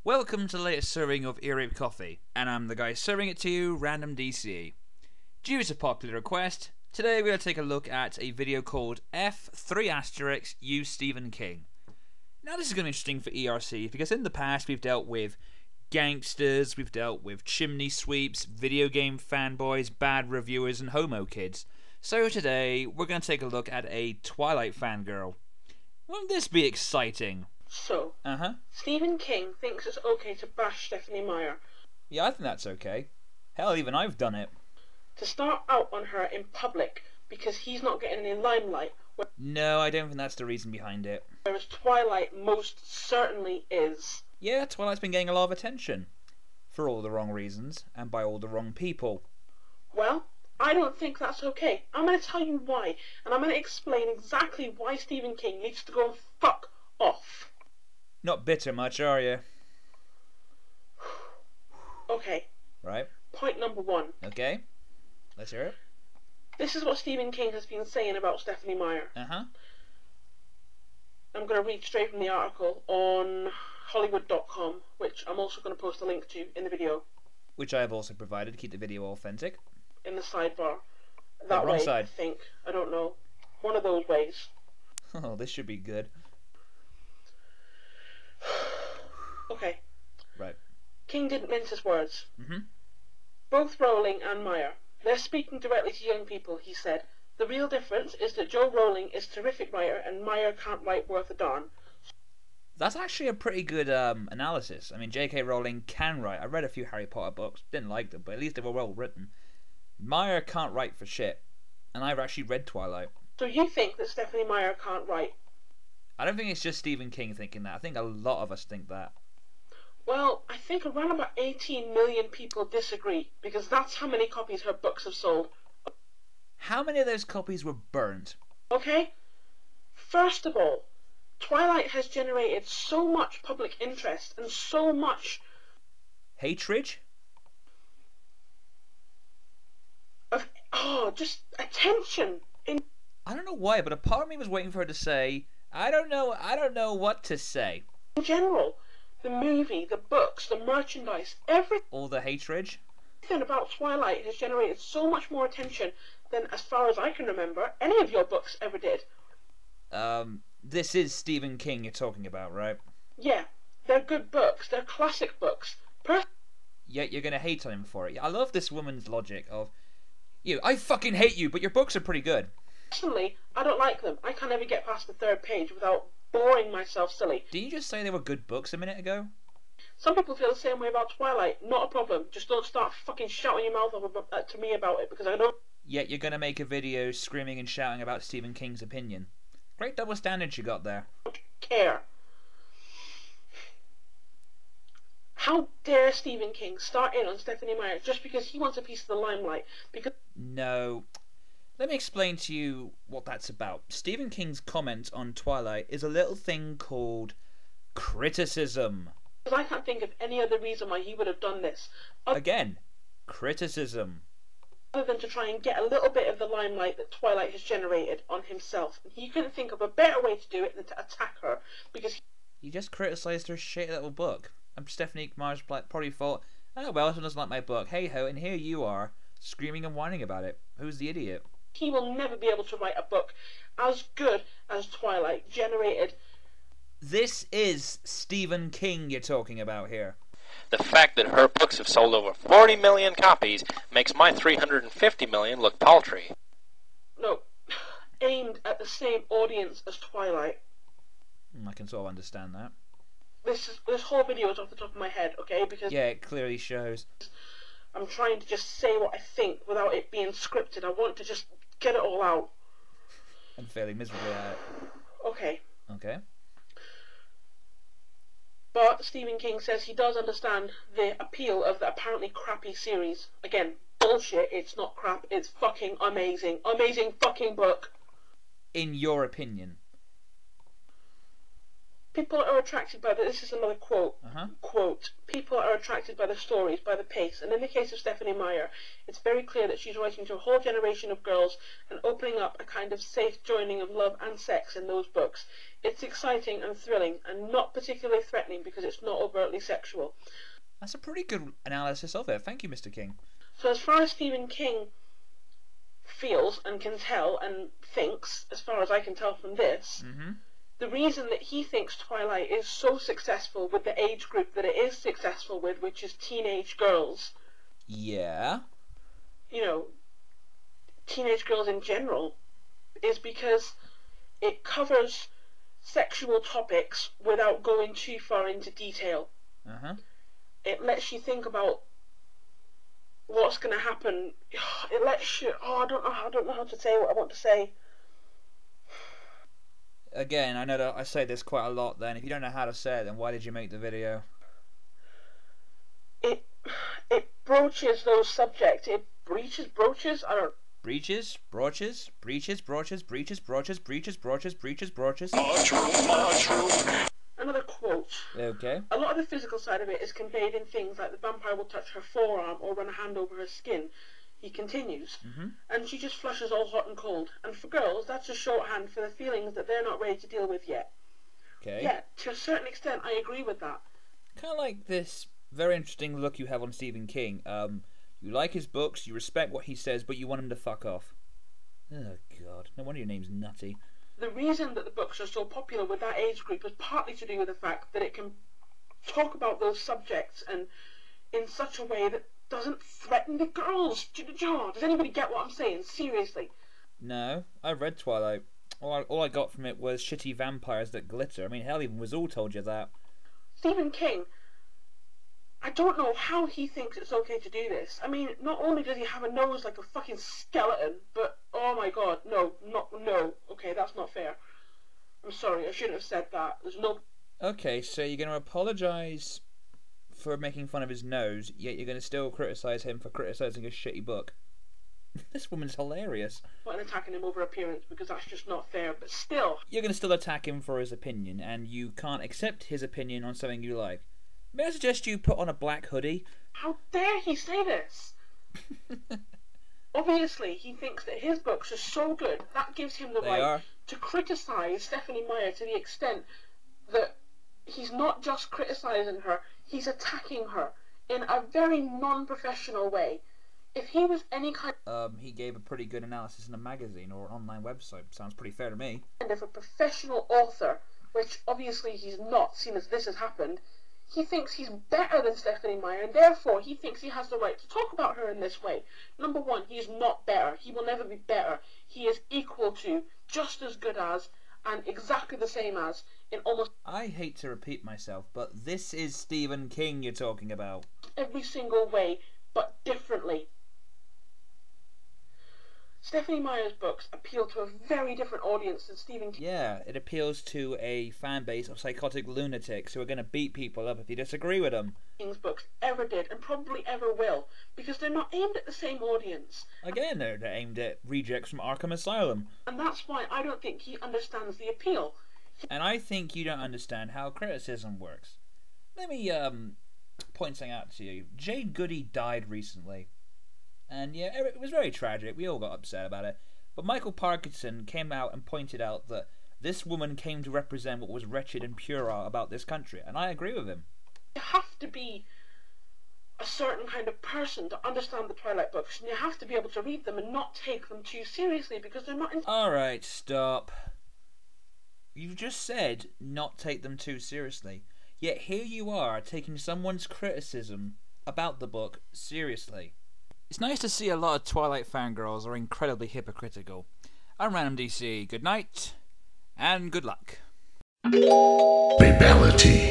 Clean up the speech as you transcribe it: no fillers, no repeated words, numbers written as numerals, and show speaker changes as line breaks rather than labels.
Welcome to the latest serving of Earape Coffee, and I'm the guy serving it to you, Random DC. Due to popular request, today we're going to take a look at a video called F3*, You Stephen King. Now this is going to be interesting for ERC, because in the past we've dealt with gangsters, we've dealt with chimney sweeps, video game fanboys, bad reviewers, and homo kids. So today we're going to take a look at a Twilight fangirl. Won't this be exciting?
So, Stephen King thinks it's okay to bash Stephenie Meyer.
Yeah, I think that's okay. Hell, even I've done it.
To start out on her in public because he's not getting any limelight.
No, I don't think that's the reason behind it.
Whereas Twilight most certainly is.
Yeah, Twilight's been getting a lot of attention. For all the wrong reasons, and by all the wrong people.
Well, I don't think that's okay. I'm going to tell you why, and I'm going to explain exactly why Stephen King needs to go and fuck off.
Not bitter much, are you?
Okay.
Right.
Point number one.
Okay. Let's hear it.
This is what Stephen King has been saying about Stephenie Meyer. I'm going to read straight from the article on Hollywood.com, which I'm also going to post a link to in the video.
Which I have also provided to keep the video authentic.
In the sidebar. That way,
side.
I think. I don't know. One of those ways.
Oh, this should be good.
Okay.
Right.
King didn't mince his words. Both Rowling and Meyer. They're speaking directly to young people, he said. The real difference is that Joe Rowling is a terrific writer and Meyer can't write worth a darn.
That's actually a pretty good analysis. I mean, J.K. Rowling can write. I read a few Harry Potter books. Didn't like them, but at least they were well written. Meyer can't write for shit. And I've actually read Twilight.
So you think that Stephenie Meyer can't write?
I don't think it's just Stephen King thinking that. I think a lot of us think that.
Well, I think around about 18 million people disagree, because that's how many copies her books have sold.
How many of those copies were burnt?
Okay? First of all, Twilight has generated so much public interest and so much...
hatred?
Just attention.
I don't know why, but a part of me was waiting for her to say, I don't know what to say.
In general. The movie, the books, the merchandise, everything.
All the hatred?
Everything about Twilight has generated so much more attention than, as far as I can remember, any of your books ever did.
This is Stephen King you're talking about, right?
Yeah, they're good books. They're classic books.
Yet you're gonna hate on him for it. I love this woman's logic of, I fucking hate you, but your books are pretty good.
Personally, I don't like them. I can't ever get past the third page without boring myself silly.
Did you just say they were good books a minute ago?
Some people feel the same way about Twilight. Not a problem. Just don't start fucking shouting your mouth off to me about it, because I don't...
Yet you're gonna make a video screaming and shouting about Stephen King's opinion. Great double standards you got there.
Don't care. How dare Stephen King start in on Stephenie Meyer just because he wants a piece of the limelight? Because...
No. Let me explain to you what that's about. Stephen King's comment on Twilight is a little thing called criticism.
Because I can't think of any other reason why he would have done this.
Again, criticism.
Other than to try and get a little bit of the limelight that Twilight has generated on himself. He couldn't think of a better way to do it than to attack her, because...
He just criticised her shitty little book. And Stephenie Meyer's probably thought, oh well, someone doesn't like my book. Hey ho, and here you are, screaming and whining about it. Who's the idiot?
He will never be able to write a book as good as Twilight generated.
This is Stephen King you're talking about here.
The fact that her books have sold over 40 million copies makes my 350 million look paltry.
No, aimed at the same audience as Twilight.
I can sort of understand that.
This whole video is off the top of my head, okay? Because
yeah, it clearly shows.
I'm trying to just say what I think without it being scripted. I want to just get it all out.
I'm failing miserably at it.
Okay.
Okay.
But Stephen King says he does understand the appeal of the apparently crappy series. Again, bullshit, it's not crap, it's fucking amazing. Amazing fucking book.
In your opinion.
People are attracted by this is another quote.
Uh-huh.
Quote, people are attracted by the stories, by the pace, and in the case of Stephanie Meyer, it's very clear that she's writing to a whole generation of girls and opening up a kind of safe joining of love and sex in those books. It's exciting and thrilling, and not particularly threatening because it's not overtly sexual.
That's a pretty good analysis of it. Thank you, Mr. King.
So as far as Stephen King feels and can tell and thinks, as far as I can tell from this, the reason that he thinks Twilight is so successful with the age group that it is successful with, which is teenage girls.
Yeah.
You know, teenage girls in general, is because it covers sexual topics without going too far into detail. It lets you think about what's going to happen. It lets you... I don't know how to say what I want to say.
Again, I know that I say this quite a lot then. If you don't know how to say it, then why did you make the video?
It broaches those subjects. It broaches? I don't...
Breaches, broaches, breaches, broaches, breaches, broaches, breaches, broaches, breaches, broaches.
Another quote.
Okay.
A lot of the physical side of it is conveyed in things like the vampire will touch her forearm or run a hand over her skin. He continues, and she just flushes all hot and cold. And for girls, that's a shorthand for the feelings that they're not ready to deal with yet.
Okay.
Yeah, to a certain extent, I agree with that.
Kind of like this very interesting look you have on Stephen King. You like his books, you respect what he says, but you want him to fuck off. Oh, God. No wonder your name's Nutty.
The reason that the books are so popular with that age group is partly to do with the fact that it can talk about those subjects and in such a way that doesn't threaten the girls. Does anybody get what I'm saying? Seriously.
No, I read Twilight. All I got from it was shitty vampires that glitter. I mean, hell, even Wazoo told you that.
Stephen King, I don't know how he thinks it's okay to do this. I mean, not only does he have a nose like a fucking skeleton, but, oh my god, no. Okay, that's not fair. I'm sorry, I shouldn't have said that. There's no...
Okay, so you're going to apologise for making fun of his nose, yet you're going to still criticise him for criticising a shitty book. This woman's hilarious.
I'm not attacking him over appearance because that's just not fair, but still.
You're going to still attack him for his opinion, and you can't accept his opinion on something you like. May I suggest you put on a black hoodie?
How dare he say this? Obviously, he thinks that his books are so good, that gives him the right to criticise Stephanie Meyer to the extent that he's not just criticising her, he's attacking her in a very non-professional way. If he was any kind
he gave a pretty good analysis in a magazine or an online website. Sounds pretty fair to me.
of a professional author, which obviously he's not, seeing as this has happened, he thinks he's better than Stephanie Meyer, and therefore he thinks he has the right to talk about her in this way. Number one, he is not better. He will never be better. He is equal to, just as good as, and exactly the same as, in almost...
I hate to repeat myself, but this is Stephen King you're talking about.
Every single way, but differently. Stephanie Meyer's books appeal to a very different audience than Stephen King.
Yeah, it appeals to a fan base of psychotic lunatics who are going to beat people up if you disagree with them.
King's books ever did, and probably ever will, because they're not aimed at the same audience.
Again, they're aimed at rejects from Arkham Asylum.
And that's why I don't think he understands the appeal.
And I think you don't understand how criticism works. Let me point something out to you. Jade Goody died recently. And yeah, it was very tragic. We all got upset about it. But Michael Parkinson came out and pointed out that this woman came to represent what was wretched and puerile about this country. And I agree with him.
You have to be a certain kind of person to understand the Twilight books. And you have to be able to read them and not take them too seriously because they're not...
Alright, stop. You've just said not take them too seriously. Yet here you are taking someone's criticism about the book seriously. It's nice to see a lot of Twilight fangirls are incredibly hypocritical. I'm Random DC. Good night, and good luck.
Babality.